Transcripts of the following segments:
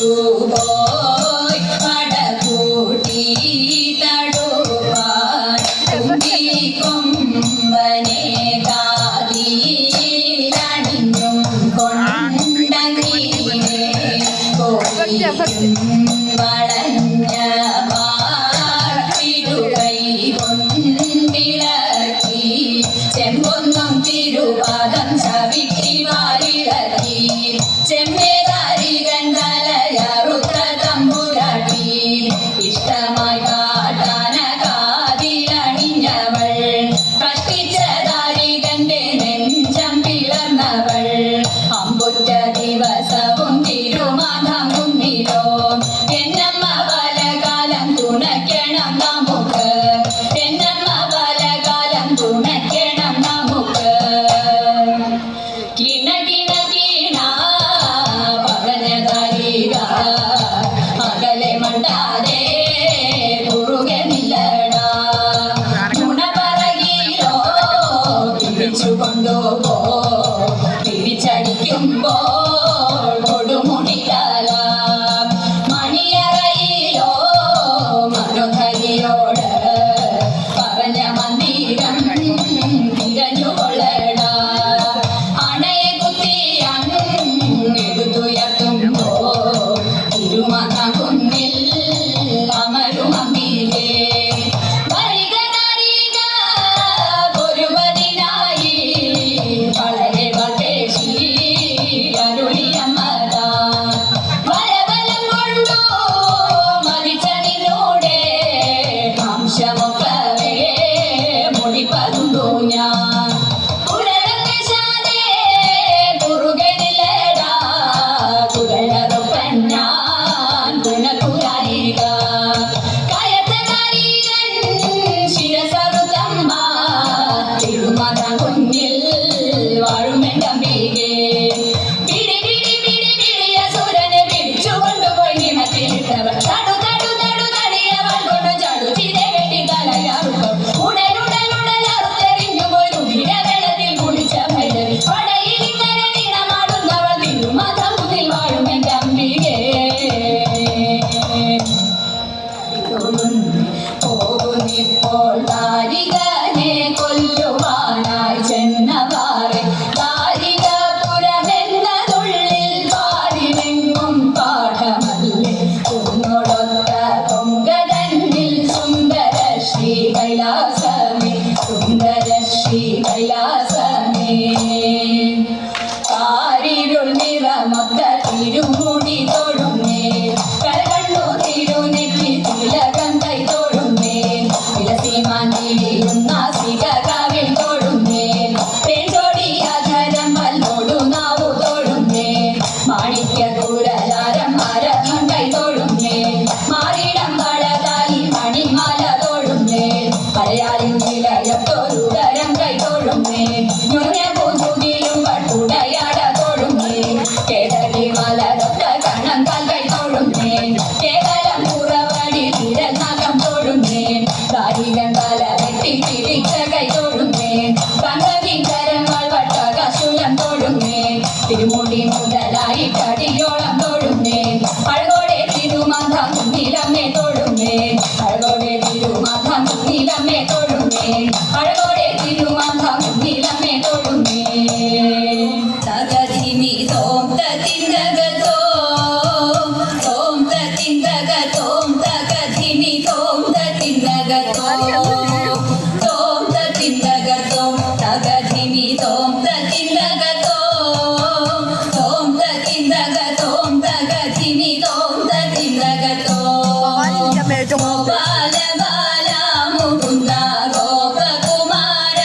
Boy, pada putih tado. വളഞ്ഞ തിരുകൈ കൊണ്ടിളക്കി ചെമ്പൊന്നും തിരുപാദം ചവിട്ടി വാരിളക്കി ചെമ്മേതാരികൻ തലയറുത്ത തമ്പുരാട്ടി ഇഷ്ടമായി കാട്ടാന കാതിലണിഞ്ഞവൾ കഷ്ടിച്ച ദാരികന്റെ നെഞ്ചം പിളർന്നവൾ അമ്പുറ്റ ദിവസവും തിരുമാധം കുന്നിലോ എന്നമ്മ പലകാലം തുണയ്ക്കണം നമുക്ക് എന്നമ്മ പലകാലം തുണയ്ക്കണം നമുക്ക് കിണ കിണ കിണ പറഞ്ഞതാരിക അകലെ മണ്ടാതെ കുറുകെ നില്ലടാ ഗുണ പറകിലോ പിടിച്ചു കൊണ്ടുപോ പിടിച്ചടിക്കുമ്പോൾ കൊടുമുടിയാല മണിയറയിലോ മനോധരിയോട് പറഞ്ഞ മന്ദിരം തിരഞ്ഞുകൊള്ളട അണയെ കുത്തി എടുത്തുയർത്തുമ്പോ തിരുമാത കുന്നിൽ അമരും അമ്പികേ വരിക നാരിക പൊരുവതിനായി വളരെ വകേശി അരുളിയമ്മത വരബലം കൊണ്ടു മരിച്ച നിന്നൂടെ വംശമൊക്കവേ മുടിപ്പതുണ്ടു ഞാൻ കുരളപേശാതെ കുറുകെ നില്ലടാ കുരളറുപ്പൻ ഞാൻ കുണകുരാരിക കയത്തകാരികൻ ശിരസറുത്തമ്മ തിരുമാത കുന്നിൽ വാഴുമെണ്ടമ്പികേ പിടി പിടി പിടി പിടിയ സുരനെ പിടിച്ചു കൊണ്ടുപോയി നിണത്തിലിട്ടവർ തടു തടു തടു തടിയവൾ കൊണ്ട് ചടു ചിരെ വെട്ടി തലയാറുമ്പോൾ ഉടനുടനുടലറുത്തെറിഞ്ഞു പോയി രുധിര വെള്ളത്തിൽ കുളിച്ച ഭൈരവി പടയിൽ ഇങ്ങനെ നീണമാടുന്നവൾ തിരുമാത കുന്നിൽ വാഴുമെന്റെ അമ്പികേ പോകുന്നിപ്പോൾ താരികനെ കൊല്ലുവാനായി ചെന്നവാറെ താരികപുരമെന്നതുള്ളിൽ പാരിലെങ്ങും പാഠമല്ലേ കുന്നോടൊത്ത പൊങ്കതന്നിൽ സുന്ദര ശ്രീ കൈലാസമേ സുന്ദര ശ്രീ കൈലാസമേ കാരിരുൾ നിറമൊത്ത തിരുമുടി തൊടുന്നേ കരകണ്ണു തിരുനെറ്റി തിലകം കൈ തൊടുന്നേ വിലസിമാനിരിയുന്ന സികകാവിൽ തൊടുന്നേ തേൻചോടിയാധരം വല്ലോടു നാവു തൊടുന്നേ മാണിക്യ കുരലാരം മരകം കൈ തൊടുന്നേ മാറിടം വളതായി മണിമാല തൊടുന്നേ അരയാലിൻ നിലയത്തൊരു തരം കൈ തൊടുന്നേ ഞൊഞ്ഞപൂതുകിലും പട്ടുടയാട തൊടുന്നേ കേതലി മലരൊത്ത കണം കാൽ കൈ തൊടുന്നേ കേവലം പുറവടി തിരനകം തൊടുന്നേ ദാരികൻ തല വെട്ടി പിടിച്ച കൈ തൊടുന്നേ പങ്കവിൻ കരങ്ങൾ വട്ടകശൂലം തൊടുന്നേ തിരുമുടി മുതലായി കടിയോളം തൊടുന്നേ അഴകോടെ തിരുമാധ കുന്നിലമ്മേ തൊടുന്നേ അഴകോടെ തിരുമാധ കുന്നിലമ്മേ തൊടുന്നേ അഴകോടെ തിരുമാധ കുന്നിലമ്മേ തൊടുന്നേ തകതിമി തോം തതിന്തകതോ തോം തതിന്തകതോ തകതിമി തോം തതിന്തകതോ തോം തതിന്തകതോ തകതിമി തോം തതിന്തകതോ തോം തതിന്തകതോ തകതിമി തോം തതിന്തകതോ ഗോപാല ബാല മുകുന്ദ ഗോപകുമാര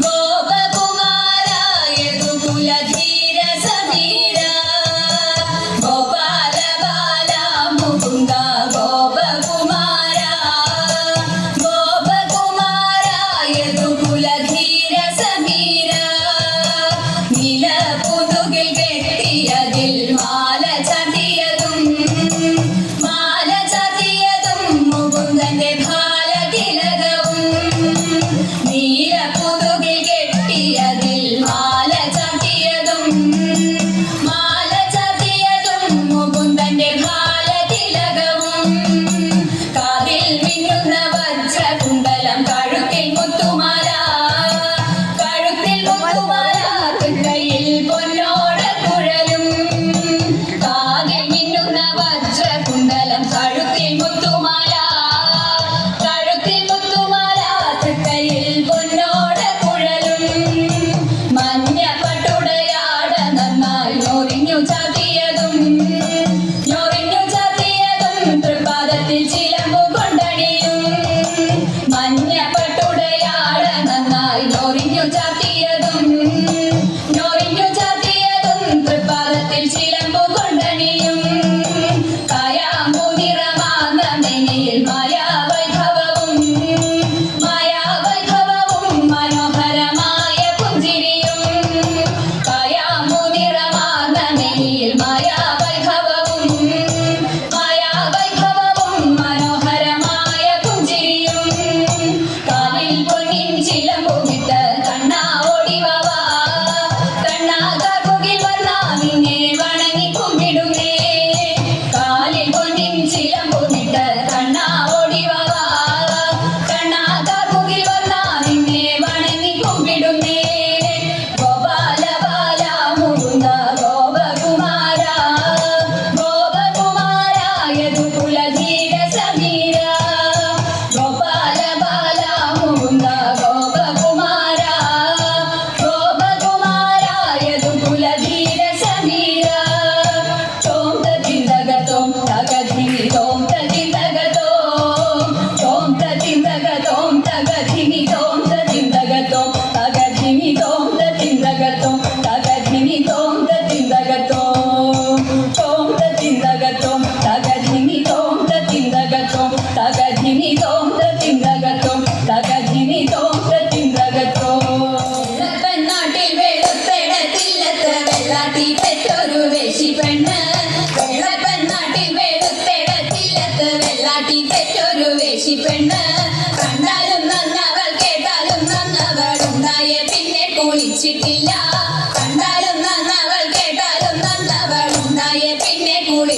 ഗോപകുമാര യദുകുലധീര സമീര ഗോപാല ബാല മുകുന്ദ ഗോപകുമാര ഗോപകുമാര യദുകുലധീര സമീര നിലപുതുകിൽ കെട്ടിയതിൽ മാല ചാട്ടിയ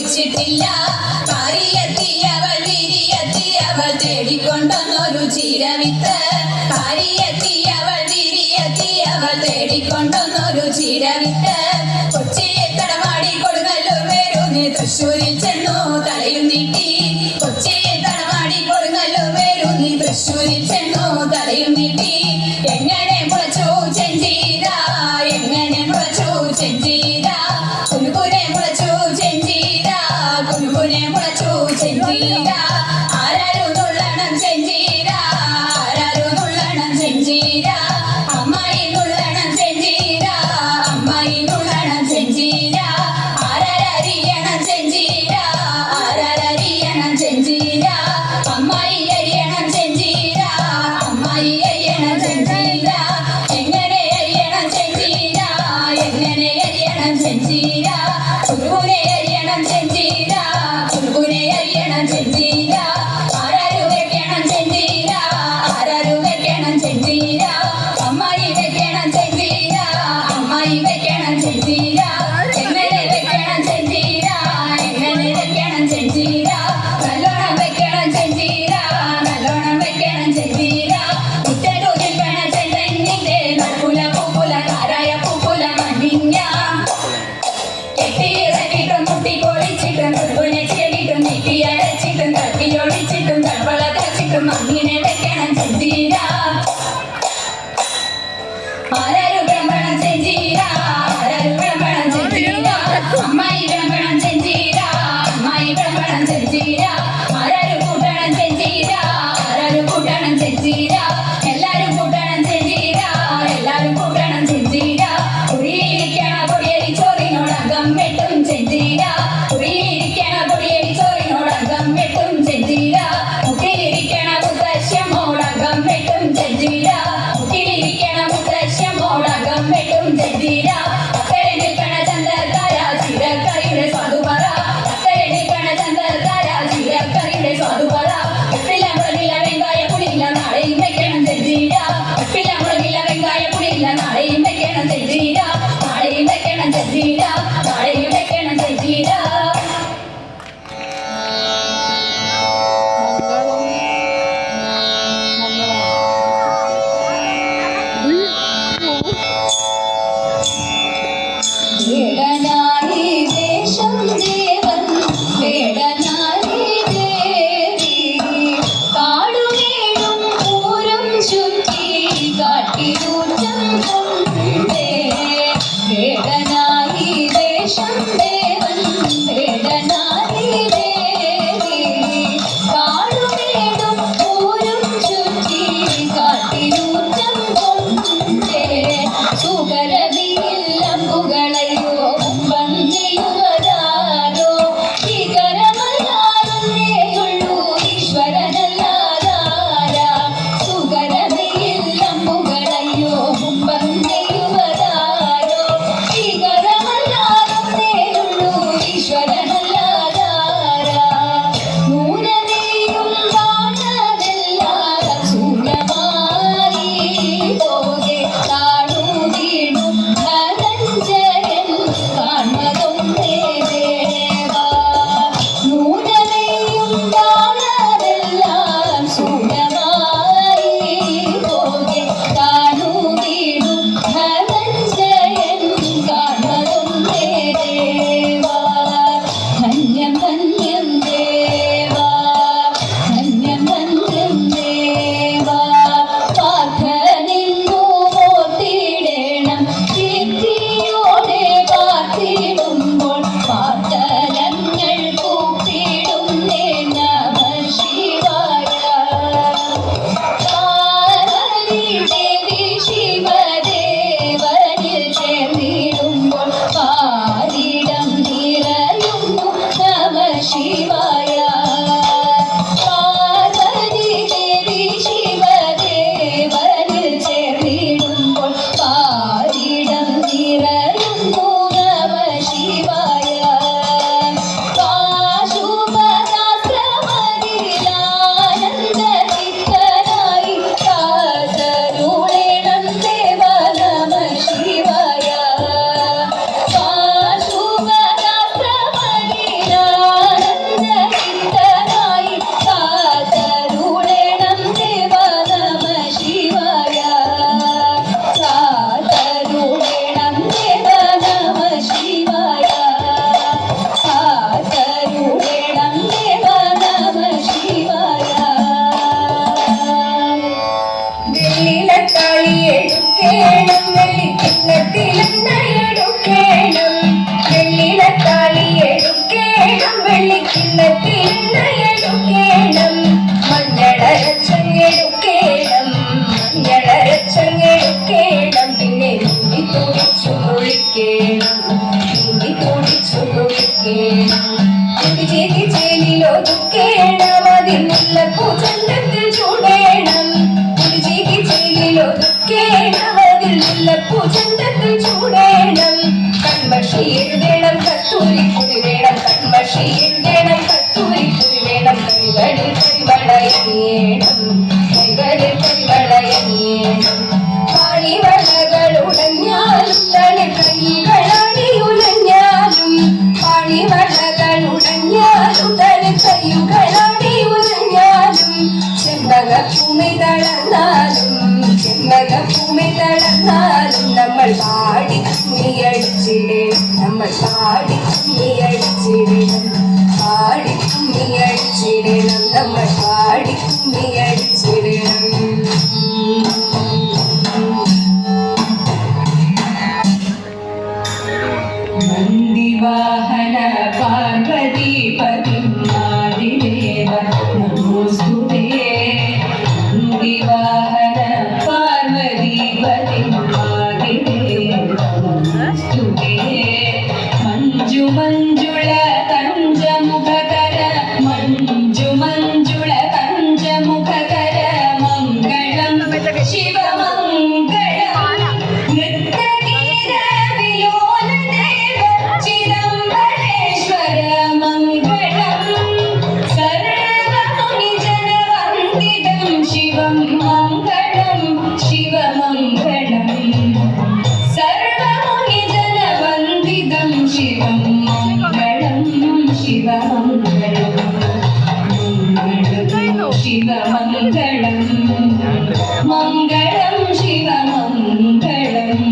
പൊളിച്ചിട്ടില്ല. കാരിയെത്തിയവൾ വിരിയെത്തിയവൾ തേടിക്കൊണ്ടൊന്നൊരു ചീരവിത്ത്. കാരിയെത്തിയവൾ വിരിയെത്തിയവൾ തേടിക്കൊണ്ടൊന്നൊരു ചീരവിത്ത്. കൊച്ചിയെ തടമാടി കൊടുങ്ങല്ലൂർ വേരൂന്നി തൃശ്ശൂരിൽ ചെന്നു തലയും നീട്ടി. കൊച്ചിയെ തടമാടി കൊടുങ്ങല്ലൂർ വേരൂന്നി തൃശ്ശൂരിൽ ചെന്നു തലയും നീട്ടി. എങ്ങനെ മുളച്ചു ചെഞ്ചീര, എങ്ങനെ മുളച്ചു ചെഞ്ചീര, കുനുകുനെ മുളച്ചു ചെഞ്ചീര, കുനുകുനെ മുളച്ചു ചെഞ്ചീര. ആരാരു നുള്ളണം ചെഞ്ചീര, ആരാരു നുള്ളണം ചെഞ്ചീര. അമ്മായി നുള്ളണം ചെഞ്ചീര, അമ്മായി നുള്ളണം ചെഞ്ചീര. ആരാരരിയണം ചെഞ്ചീര, ആരാരരിയണം ചെഞ്ചീര. അമ്മായി അരിയണം ചെഞ്ചീര, അമ്മായി അരിയണം ചെഞ്ചീര. എങ്ങനെ അരിയണം ചെഞ്ചീര, എങ്ങനെ അരിയണം ചെഞ്ചീര. കുനുകുനെ അരിയണം ചെഞ്ചീര, കുനുകുനെ അരിയണം ചെഞ്ചീര. ആരാരു വെക്കണം ചെഞ്ചീര, ആരാരു വെക്കണം ചെഞ്ചീര. അമ്മായി വെക്കണം ചെഞ്ചീര, അമ്മായി വെക്കണം ചെഞ്ചീര. എങ്ങനെ വെക്കണം ചെഞ്ചീര, എങ്ങനെ വെക്കണം ചെഞ്ചീര. നല്ലോണം വെക്കണം ചെഞ്ചീര, നല്ലോണം വെക്കണം ചെഞ്ചീര. മുറ്റത്തു നിൽക്കണ ചെന്തന്നിന്റെ നടുക്കുല പൂക്കുല കാരായ പൂക്കുല മഞ്ഞ. കെട്ടിയിറക്കിട്ടും മുട്ടിപ്പൊളിച്ചിട്ടും കുറുകുനെ ചേടിട്ടും നീട്ടിയടച്ചിട്ടും തട്ടിയൊളിച്ചിട്ടും തവള തച്ചിട്ടും അങ്ങനെ വെക്കണം ചെഞ്ചീര. ആരാരു വിളമ്പണം ചെഞ്ചീര, ആരാരു വിളമ്പണം ചെഞ്ചീര. അമ്മായി വിളമ്പണം ചെഞ്ചീര, അമ്മായി വിളമ്പണം ചെഞ്ചീര. ആരാരു കൂട്ടണം ചെഞ്ചീര, ആരാരു കൂട്ടണം ചെഞ്ചീര. എല്ലാരും കൂട്ടണം ചെഞ്ചീര, എല്ലാരും കൂട്ടണം ചെഞ്ചീര. കുറിയിലിരിക്കണ പൊടിയരി ചോറിനോടകം വെട്ടും ചെഞ്ചീര, കുറിയിലിരിക്കണ പൊടിയരി ചോറിനോടകം വെട്ടും ചെഞ്ചീര. മുട്ടിലിരിക്കണ മുത്തശ്ശമോടകം വെട്ടും ചെഞ്ചീര, മുട്ടിലിരിക്കണ മുത്തശ്ശമോടകം വെട്ടും ചെഞ്ചീര. അക്കരെ നിൽക്കണ ചന്തക്കാര ചീരക്കറിയുടെ സ്വാദുപറ, അക്കരെ നിൽക്കണ ചന്തക്കാര ചീരക്കറിയുടെ സ്വാദുപറ. ഉപ്പില്ല മുളകില്ല വെങ്കായ പുളിയില്ല നാളെയും വെക്കണം ചെഞ്ചീര, ഉപ്പില്ല മുളകില്ല വെങ്കായ പുളിയില്ല നാളെയും വെക്കണം ചെഞ്ചീര, നാളെയും വെക്കണം ചെഞ്ചീര, നാളെയും വെക്കണം ചെഞ്ചീര. വേടനായി ദേശം ദേവൻ, വേടനായി ദേവി. കാടുമേടും പൂരം ചുറ്റി കാട്ടിലൂറ്റം കൊണ്ടേ. വേടനായി ദേശം ദേവൻ, വേടനായി ദേവി. കാടുമേടും പൂരം ചുറ്റി കാട്ടിലൂറ്റം കൊണ്ടേ. സുഗരവിയിൽ അമ്പുകളയോ വന്നെയുവരാരോ. ഭീകരമല്ലാതെയുള്ളൂ ഈശ്വരനല്ലാതാരാ. സുഗരവിയിൽ അമ്പുകളയോ വന്നെയുവരാരോ. ഭീകരമല്ലാതെയുള്ളൂ ഈശ്വരനല്ലാതാരാ. നൂനനെയും വാനമെല്ലാം ശൂന്യമായി പോകെ. താണുവീണും ധനഞ്ജയൻ കാൺമതൊന്നേ ദേവാ. നൂനനെയും വാനമെല്ലാം ശൂന്യമായി പോകെ. താണുവീണും ധനഞ്ജയൻ കാൺമതൊന്നേ ദേവാ. ധന്യം ധന്യം ദേവാ, ധന്യം ധന്യം ദേവാ. പാർത്ഥനെന്നു ഓർത്തിടേണം കീർത്തിയോടെ പാർത്തിടുമ്പോൾ. പാർത്തലങ്ങൾ കൂപ്പിടുന്നേ നമഃ ശിവായ. പാർവതി ദേവി ശിവദേവനിൽ ചേർന്നിടുമ്പോൾ പാരിടം നിറയുന്നു നമഃ ശിവായ. പാർവതി ദേവി ശിവദേവനിൽ ചേർന്നിടുമ്പോൾ പാരിടം നിറയുന്നു നമഃ ശിവായ. പാശുപതാശ്രമതിലാനന്ദചിത്തനായി കാതരുളേണം ദേവ നമഃ ശിവായ. പാശുപതാശ്രമതിലാ കണ്ണത്തിലെണ്ണയെടുക്കേണം മഞ്ഞളരച്ചെടുക്കേണം മഞ്ഞളരച്ചെടുക്കേണം പിന്നെ നീന്തി തുടിച്ചു കുളിക്കേണം നീന്തി തുടിച്ചു കുളിക്കേണം കുടിചേരി ചേലിലൊതുക്കേണം അതിനുള്ള പൂച്ചന്തത്തിൽ ചൂടേണം കുടിചേരി ചേലിലൊതുക്കേണം അതിനുള്ള പൂച്ചന്തത്തിൽ ചൂടേണം കൺമഷി എഴുതേണം കസ്തൂരിക്കുറി വേണം കൺമഷി എഴുതേണം കസ്തൂരിക്കുറി വേണം കൈകളിൽ പരിവളയണിയേണം കൈകളിൽ പരിവളയണിയേണം പാണിവളകളുടഞ്ഞാലും തണി കൈകളടിയുലഞ്ഞാലും പാണിവളകളുടഞ്ഞാലും തണി കൈകളടിയുലഞ്ഞാലും ചെമ്പകഭൂമി തളർന്നാലും ചെമ്പകഭൂമി തളർന്നാലും നമ്മൾ പാടി കുമ്മിയടിച്ചിടണം നമ്മൾ പാടി കുമ്മിയടിച്ചിടണം പാടി കുമ്മിയടിച്ചിടണം നമ്മൾ പാടി കുമ്മിയടിച്ചിടണം നന്ദിവാഹന പാർവതി പതിമാതിദേവ നമോസ്തുതേ നന്ദിവാഹന പാർവതി പതിമാതിദേവ നമോസ്തുതേ മഞ്ജു മഞ്ജുള കഞ്ചമുഖകര മഞ്ജു മഞ്ജുള കഞ്ചമുഖകര മംഗളം ശിവമംഗളം നൃത്തഗീത വിലോലദേവ ചിദംബരേശ്വര മംഗളം സർവമുനിജനവന്ദിതം ശിവം മംഗളം ശിവമംഗളം സർവമുനിജനവന്ദിതം ശിവം മംഗളം ശിവമംഗളം മംഗളം ശിവമംഗളം മംഗളം ശിവമംഗളം